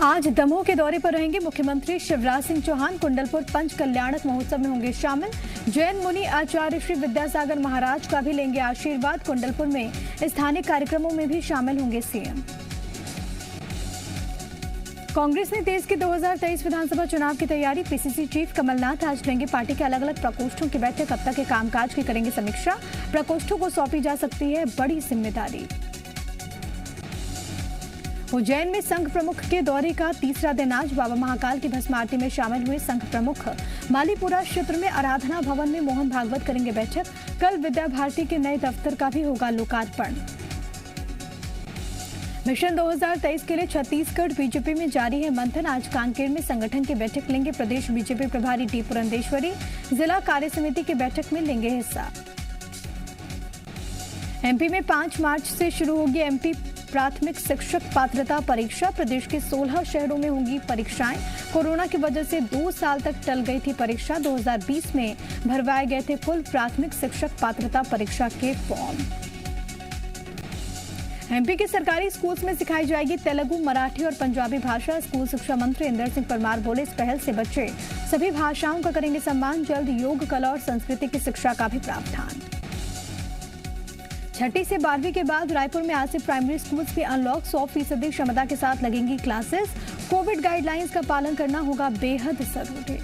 आज दमोह के दौरे पर रहेंगे मुख्यमंत्री शिवराज सिंह चौहान। कुंडलपुर पंच कल्याणक महोत्सव में होंगे शामिल। जैन मुनि आचार्य श्री विद्यासागर महाराज का भी लेंगे आशीर्वाद। कुंडलपुर में स्थानीय कार्यक्रमों में भी शामिल होंगे सीएम। कांग्रेस ने तेज की 2023 विधानसभा चुनाव की तैयारी। पीसीसी चीफ कमलनाथ आज लेंगे पार्टी के अलग अलग प्रकोष्ठों की बैठक। अब तक के कामकाज की करेंगे समीक्षा। प्रकोष्ठों को सौंपी जा सकती है बड़ी जिम्मेदारी। उज्जैन में संघ प्रमुख के दौरे का तीसरा दिन आज बाबा महाकाल की भस्म आरती में शामिल हुए संघ प्रमुख। मालीपुरा क्षेत्र में आराधना भवन में मोहन भागवत करेंगे बैठक। कल विद्या भारती के नए दफ्तर का भी होगा लोकार्पण। मिशन 2023 के लिए छत्तीसगढ़ बीजेपी में जारी है मंथन। आज कांकेर में संगठन की बैठक लेंगे प्रदेश बीजेपी प्रभारी टी पुरंदेश्वरी। जिला कार्य समिति की बैठक में लेंगे हिस्सा। एमपी में 5 मार्च से शुरू होगी एमपी प्राथमिक शिक्षक पात्रता परीक्षा। प्रदेश के 16 शहरों में होंगी परीक्षाएं। कोरोना की वजह से 2 साल तक टल गई थी परीक्षा। 2020 में भरवाए गए थे कुल प्राथमिक शिक्षक पात्रता परीक्षा के फॉर्म। एमपी के सरकारी स्कूल्स में सिखाई जाएगी तेलुगु, मराठी और पंजाबी भाषा। स्कूल शिक्षा मंत्री इंदर सिंह परमार बोले, इस पहल से बच्चे सभी भाषाओं का करेंगे सम्मान। जल्द योग, कला और संस्कृति की शिक्षा का भी प्रावधान। 6ठी से 12वीं के बाद रायपुर में आज से प्राइमरी स्कूल्स के अनलॉक। 100% क्षमता के साथ लगेंगी क्लासेस। कोविड गाइडलाइंस का पालन करना होगा बेहद जरूरी।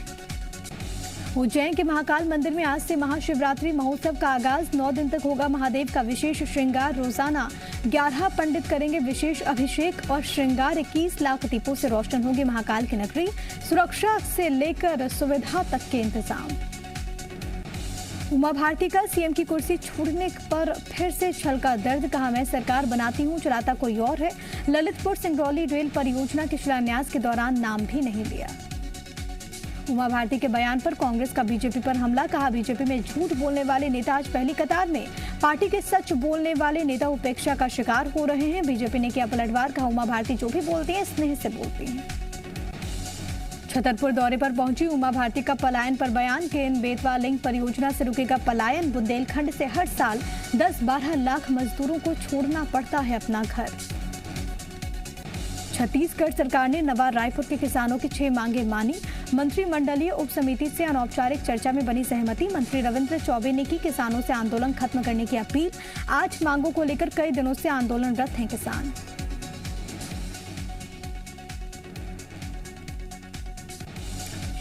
उज्जैन के महाकाल मंदिर में आज से महाशिवरात्रि महोत्सव का आगाज। 9 दिन तक होगा महादेव का विशेष श्रृंगार। रोजाना 11 पंडित करेंगे विशेष अभिषेक और श्रृंगार। 21 लाख दीपों से रोशन होगी महाकाल की नगरी। सुरक्षा से लेकर सुविधा तक के इंतजाम। उमा भारती का सीएम की कुर्सी छूटने पर फिर से छलका दर्द। कहा, मैं सरकार बनाती हूं, चलाता कोई और है। ललितपुर सिंगरौली रेल परियोजना के शिलान्यास के दौरान नाम भी नहीं लिया। उमा भारती के बयान पर कांग्रेस का बीजेपी पर हमला। कहा, बीजेपी में झूठ बोलने वाले नेता आज पहली कतार में। पार्टी के सच बोलने वाले नेता उपेक्षा का शिकार हो रहे हैं। बीजेपी ने किया पलटवार। कहा, उमा भारती जो भी बोलती है स्नेह से बोलती है। छतरपुर दौरे पर पहुंची उमा भारती का पलायन पर बयान। केन बेतवा लिंक परियोजना से रुकेगा पलायन। बुंदेलखंड से हर साल 10-12 लाख मजदूरों को छोड़ना पड़ता है अपना घर। छत्तीसगढ़ सरकार ने नवा रायपुर के किसानों की 6 मांगे मानी। मंत्रिमंडलीय उप समिति से अनौपचारिक चर्चा में बनी सहमति। मंत्री रविंद्र चौबे ने की किसानों से आंदोलन खत्म करने की अपील। 8 मांगों को लेकर कई दिनों से आंदोलनरत हैं किसान।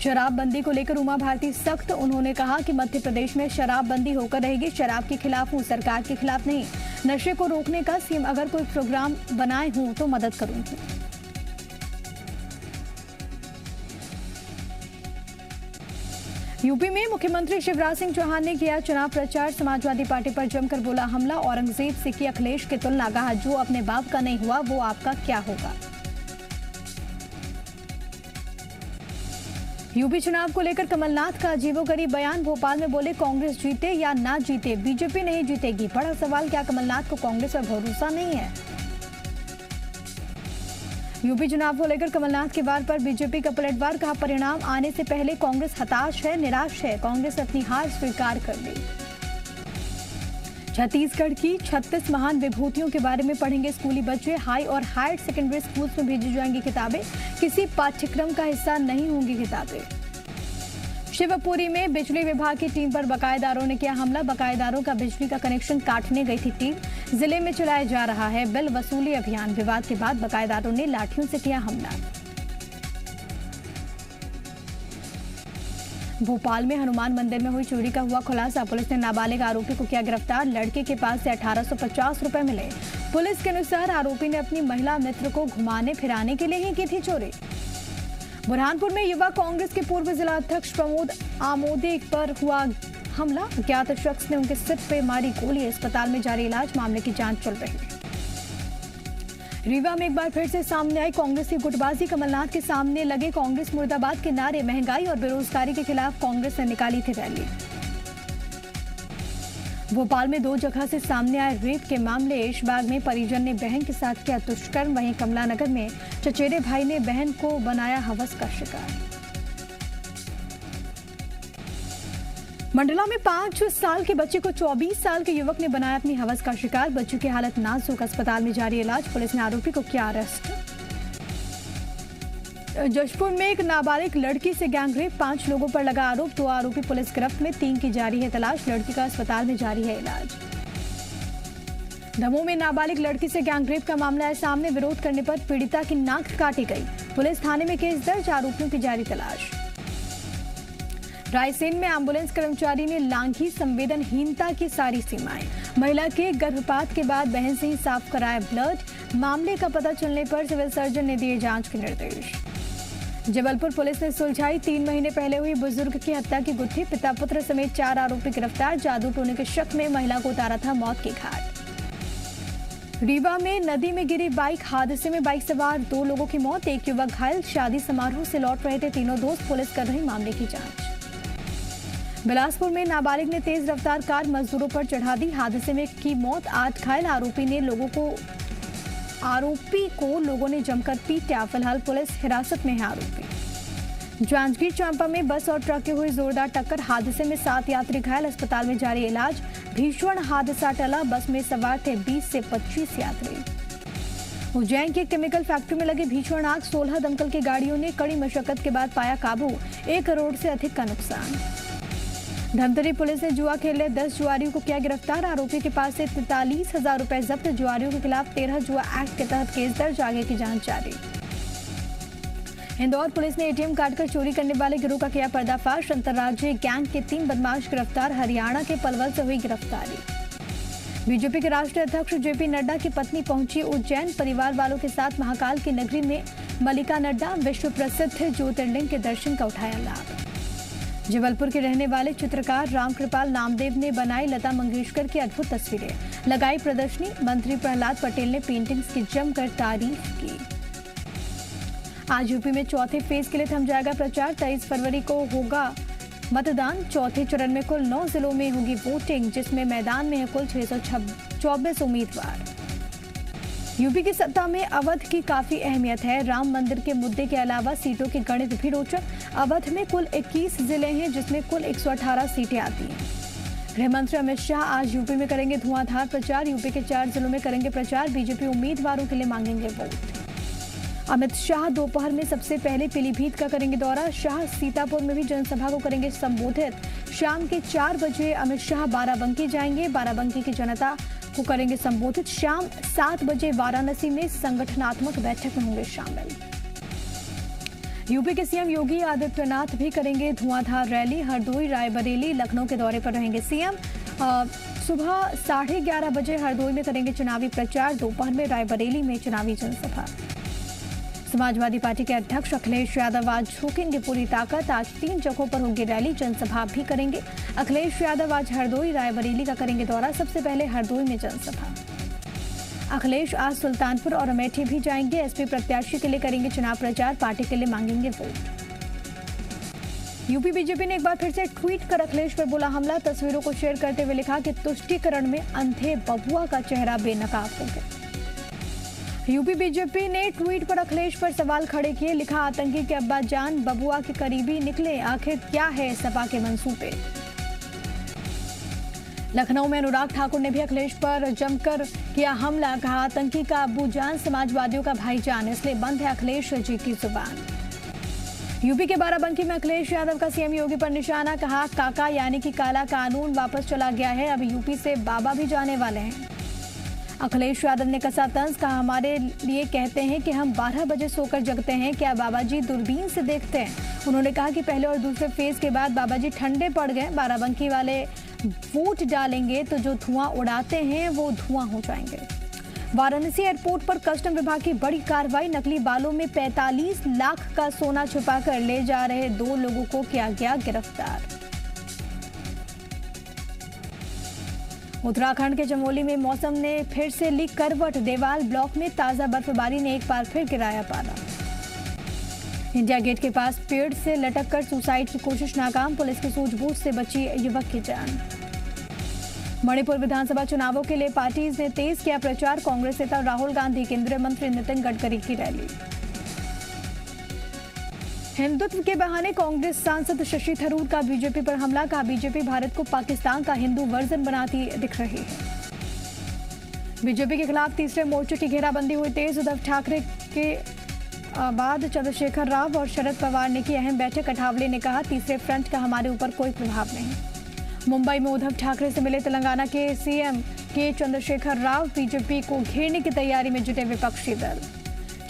शराबबंदी को लेकर उमा भारती सख्त। उन्होंने कहा कि मध्य प्रदेश में शराबबंदी होकर रहेगी। शराब के खिलाफ हूं, सरकार के खिलाफ नहीं। नशे को रोकने का सीएम अगर कोई प्रोग्राम बनाए हूं तो मदद करूंगी। यूपी में मुख्यमंत्री शिवराज सिंह चौहान ने किया चुनाव प्रचार। समाजवादी पार्टी पर जमकर बोला हमला। औरंगजेब से की अखिलेश की तुलना। कहा, जो अपने बाप का नहीं हुआ वो आपका क्या होगा। यूपी चुनाव को लेकर कमलनाथ का अजीबोगरीब बयान। भोपाल में बोले, कांग्रेस जीते या ना जीते बीजेपी नहीं जीतेगी। बड़ा सवाल, क्या कमलनाथ को कांग्रेस पर भरोसा नहीं है। यूपी चुनाव को लेकर कमलनाथ के वार पर बीजेपी का पलटवार। कहा, परिणाम आने से पहले कांग्रेस हताश है, निराश है। कांग्रेस अपनी हार स्वीकार कर ली। छत्तीसगढ़ की 36 महान विभूतियों के बारे में पढ़ेंगे स्कूली बच्चे। हाई और हायर सेकेंडरी स्कूल्स में भेजी जाएंगी किताबें। किसी पाठ्यक्रम का हिस्सा नहीं होंगी किताबें। शिवपुरी में बिजली विभाग की टीम पर बकायेदारों ने किया हमला। बकायेदारों का बिजली का कनेक्शन काटने गई थी टीम। जिले में चलाया जा रहा है बिल वसूली अभियान। विवाद के बाद बकायेदारों ने लाठियों से किया हमला। भोपाल में हनुमान मंदिर में हुई चोरी का हुआ खुलासा। पुलिस ने नाबालिग आरोपी को किया गिरफ्तार। लड़के के पास से 1850 रुपए मिले। पुलिस के अनुसार आरोपी ने अपनी महिला मित्र को घुमाने फिराने के लिए ही की थी चोरी। बुरहानपुर में युवा कांग्रेस के पूर्व जिला अध्यक्ष प्रमोद आमोदे पर हुआ हमला। अज्ञात शख्स ने उनके सिर पे मारी गोली। अस्पताल में जारी इलाज। मामले की जांच चल रही है। रीवा में एक बार फिर से सामने आई कांग्रेस की गुटबाजी। कमलनाथ के सामने लगे कांग्रेस मुर्दाबाद के नारे। महंगाई और बेरोजगारी के खिलाफ कांग्रेस ने निकाली थी रैली। भोपाल में 2 जगह से सामने आए रेप के मामले। ऐशबाग में परिजन ने बहन के साथ किया दुष्कर्म। वहीं कमलानगर में चचेरे भाई ने बहन को बनाया हवस का शिकार। मंडला में 5 साल के बच्चे को 24 साल के युवक ने बनाया अपनी हवस का शिकार। बच्चे की हालत नाजुक। अस्पताल में जारी इलाज। पुलिस ने आरोपी को किया अरेस्ट। जशपुर में एक नाबालिग लड़की से गैंगरेप, 5 लोगों पर लगा आरोप, 2 आरोपी पुलिस गिरफ्त में, 3 की जारी है तलाश, लड़की का अस्पताल में जारी है इलाज। दमोह में नाबालिग लड़की से गैंगरेप का मामला है सामने, विरोध करने पर पीड़िता की नाक काटी गई, पुलिस थाने में केस दर्ज, आरोपियों की जारी तलाश। रायसेन में एम्बुलेंस कर्मचारी ने लांघी संवेदनहीनता की सारी सीमाएं, महिला के गर्भपात के बाद बहन से ही साफ कराया ब्लड, मामले का पता चलने पर सिविल सर्जन ने दिए जांच के निर्देश। जबलपुर पुलिस ने सुलझाई 3 महीने पहले हुई बुजुर्ग की हत्या की गुत्थी, पिता पुत्र समेत 4 आरोपी गिरफ्तार, जादू टोने के शक में महिला को उतारा था मौत के घाट। रीवा में नदी में गिरी बाइक, हादसे में बाइक सवार 2 लोगों की मौत, 1 युवक घायल, शादी समारोह से लौट रहे थे तीनों दोस्त, पुलिस कर रही मामले की जांच। बिलासपुर में नाबालिग ने तेज रफ्तार कार मजदूरों पर चढ़ा दी, हादसे में की मौत, 8 घायल, आरोपी को लोगों ने जमकर पीटा, फिलहाल पुलिस हिरासत में है आरोपी। जांजगीर चांपा में बस और ट्रक की हुई जोरदार टक्कर, हादसे में 7 यात्री घायल, अस्पताल में जारी इलाज, भीषण हादसा टला, बस में सवार थे 20 से 25 यात्री। उज्जैन की केमिकल फैक्ट्री में लगी भीषण आग, 16 दमकल की गाड़ियों ने कड़ी मशक्कत के बाद पाया काबू, 1 करोड़ से अधिक का नुकसान। धमतरी पुलिस ने जुआ खेले 10 जुआरियों को किया गिरफ्तार, आरोपी के पास से 43,000 रुपए जब्त, जुआरियों के खिलाफ 13 जुआ एक्ट के तहत केस दर्ज, आगे की जांच जारी। इंदौर पुलिस ने एटीएम कार्ड कर चोरी करने वाले गिरोह का किया पर्दाफाश, अंतर्राज्यीय गैंग के 3 बदमाश गिरफ्तार, हरियाणा के पलवल से हुई गिरफ्तारी। बीजेपी के राष्ट्रीय अध्यक्ष जेपी नड्डा की पत्नी पहुंची उज्जैन, परिवार वालों के साथ महाकाल की नगरी में मल्लिका नड्डा, विश्व प्रसिद्ध ज्योतिर्लिंग के दर्शन का उठाया लाभ। जबलपुर के रहने वाले चित्रकार रामकृपाल नामदेव ने बनाई लता मंगेशकर की अद्भुत तस्वीरें, लगाई प्रदर्शनी, मंत्री प्रहलाद पटेल ने पेंटिंग्स की जमकर तारीफ की। आज यूपी में चौथे फेज के लिए थम जाएगा प्रचार, 23 फरवरी को होगा मतदान, चौथे चरण में कुल 9 जिलों में होगी वोटिंग, जिसमें मैदान में है कुल 624 उम्मीदवार। यूपी की सत्ता में अवध की काफी अहमियत है, राम मंदिर के मुद्दे के अलावा सीटों के गणित भी रोचक, अवध में कुल 21 जिले हैं जिसमें कुल 118 सीटें आती हैं। गृह मंत्री अमित शाह आज यूपी में करेंगे धुआंधार प्रचार, यूपी के 4 जिलों में करेंगे प्रचार, बीजेपी उम्मीदवारों के लिए मांगेंगे वोट। अमित शाह दोपहर में सबसे पहले पीलीभीत का करेंगे दौरा, शाह सीतापुर में भी जनसभा को करेंगे संबोधित। शाम के 4 बजे अमित शाह बाराबंकी जाएंगे, बाराबंकी की जनता को करेंगे संबोधित। शाम 7 बजे वाराणसी में संगठनात्मक बैठक में होंगे शामिल। यूपी के सीएम योगी आदित्यनाथ भी करेंगे धुआंधार रैली, हरदोई, रायबरेली, लखनऊ के दौरे पर रहेंगे सीएम। सुबह 11:30 बजे हरदोई में करेंगे चुनावी प्रचार, दोपहर में रायबरेली में चुनावी जनसभा। समाजवादी पार्टी के अध्यक्ष अखिलेश यादव आज झोंकेंगे पूरी ताकत, आज 3 जगहों पर होंगी रैली, जनसभा भी करेंगे। अखिलेश यादव आज हरदोई, रायबरेली का करेंगे दौरा, सबसे पहले हरदोई में जनसभा। अखिलेश आज सुल्तानपुर और अमेठी भी जाएंगे, एसपी प्रत्याशी के लिए करेंगे चुनाव प्रचार, पार्टी के लिए मांगेंगे वोट। यूपी बीजेपी ने एक बार फिर से ट्वीट कर अखिलेश पर बोला हमला, तस्वीरों को शेयर करते हुए लिखा कि तुष्टीकरण में अंधे बबुआ का चेहरा बेनकाब हो गया। यूपी बीजेपी ने ट्वीट पर अखिलेश पर सवाल खड़े किए, लिखा आतंकी के अब्बा जान बबुआ के करीबी निकले, आखिर क्या है सपा के मंसूबे। लखनऊ में अनुराग ठाकुर ने भी अखिलेश पर जमकर किया हमला, कहा आतंकी का अब्बू जान समाजवादियों का भाईजान, इसलिए बंद है अखिलेश जी की जुबान। यूपी के बाराबंकी में अखिलेश यादव का सीएम योगी पर निशाना, कहा काका यानी कि काला कानून वापस चला गया है, अब यूपी से बाबा भी जाने वाले हैं। अखिलेश यादव ने कसा तंज, कहा हमारे लिए कहते हैं कि हम 12 बजे सोकर जगते हैं, क्या बाबा जी दूरबीन से देखते हैं। उन्होंने कहा कि पहले और दूसरे फेज के बाद बाबा जी ठंडे पड़ गए, बाराबंकी वाले वोट डालेंगे तो जो धुआं उड़ाते हैं वो धुआं हो जाएंगे। वाराणसी एयरपोर्ट पर कस्टम विभाग की बड़ी कार्रवाई, नकली बालों में 45 लाख का सोना छुपाकर ले जा रहे 2 लोगों को किया गया गिरफ्तार। उत्तराखंड के चमोली में मौसम ने फिर से ली करवट, देवाल ब्लॉक में ताजा बर्फबारी ने एक बार फिर गिराया पारा। इंडिया गेट के पास पेड़ से लटक कर सुसाइड की कोशिश नाकाम, पुलिस की सूझबूझ से बची युवक की जान। मणिपुर विधानसभा चुनावों के लिए पार्टी ने तेज किया प्रचार, कांग्रेस नेता राहुल गांधी, केंद्रीय मंत्री नितिन गडकरी की रैली। हिंदुत्व के बहाने कांग्रेस सांसद शशि थरूर का बीजेपी पर हमला, कहा बीजेपी भारत को पाकिस्तान का हिंदू वर्जन बनाती दिख रही है। बीजेपी के खिलाफ तीसरे मोर्चे की घेराबंदी हुई तेज, उद्धव ठाकरे के बाद चंद्रशेखर राव और शरद पवार ने की अहम बैठक। अठावले ने कहा, तीसरे फ्रंट का हमारे ऊपर कोई प्रभाव नहीं। मुंबई में उद्धव ठाकरे से मिले तेलंगाना के सीएम के चंद्रशेखर राव। बीजेपी को घेरने की तैयारी में जुटे विपक्षी दल।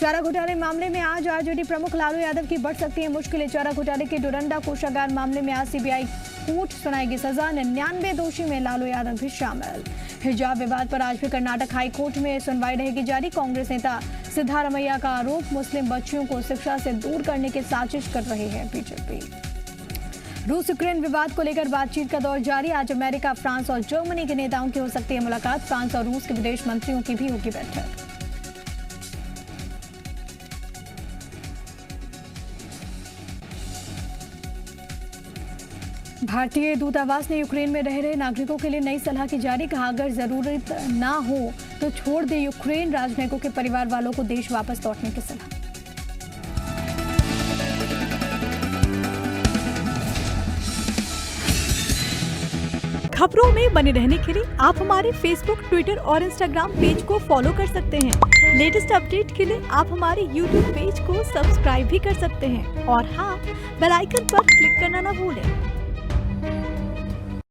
चारा घोटाले मामले में आज आरजेडी प्रमुख लालू यादव की बढ़ सकती है मुश्किलें। चारा घोटाले के डोरंडा कोषागार मामले में आज सीबीआई कोर्ट सुनाएगी सजा। 99 दोषी में लालू यादव भी शामिल। हिजाब विवाद पर आज भी कर्नाटक हाई कोर्ट में सुनवाई रहेगी जारी। कांग्रेस नेता सिद्धारमैया का आरोप, मुस्लिम बच्चियों को शिक्षा से दूर करने की साजिश कर रही है बीजेपी। रूस यूक्रेन विवाद को लेकर बातचीत का दौर जारी। आज अमेरिका, फ्रांस और जर्मनी के नेताओं की हो सकती है मुलाकात। फ्रांस और रूस के विदेश मंत्रियों की भी होगी बैठक। भारतीय दूतावास ने यूक्रेन में रह रहे नागरिकों के लिए नई सलाह की जारी। कहा, अगर जरूरत ना हो तो छोड़ दे यूक्रेन। राजनयिकों के परिवार वालों को देश वापस लौटने की सलाह। खबरों में बने रहने के लिए आप हमारे फेसबुक, ट्विटर और इंस्टाग्राम पेज को फॉलो कर सकते हैं। लेटेस्ट अपडेट के लिए आप हमारे यूट्यूब पेज को सब्सक्राइब भी कर सकते हैं और हाँ, बेल आइकन पर क्लिक करना ना भूलें।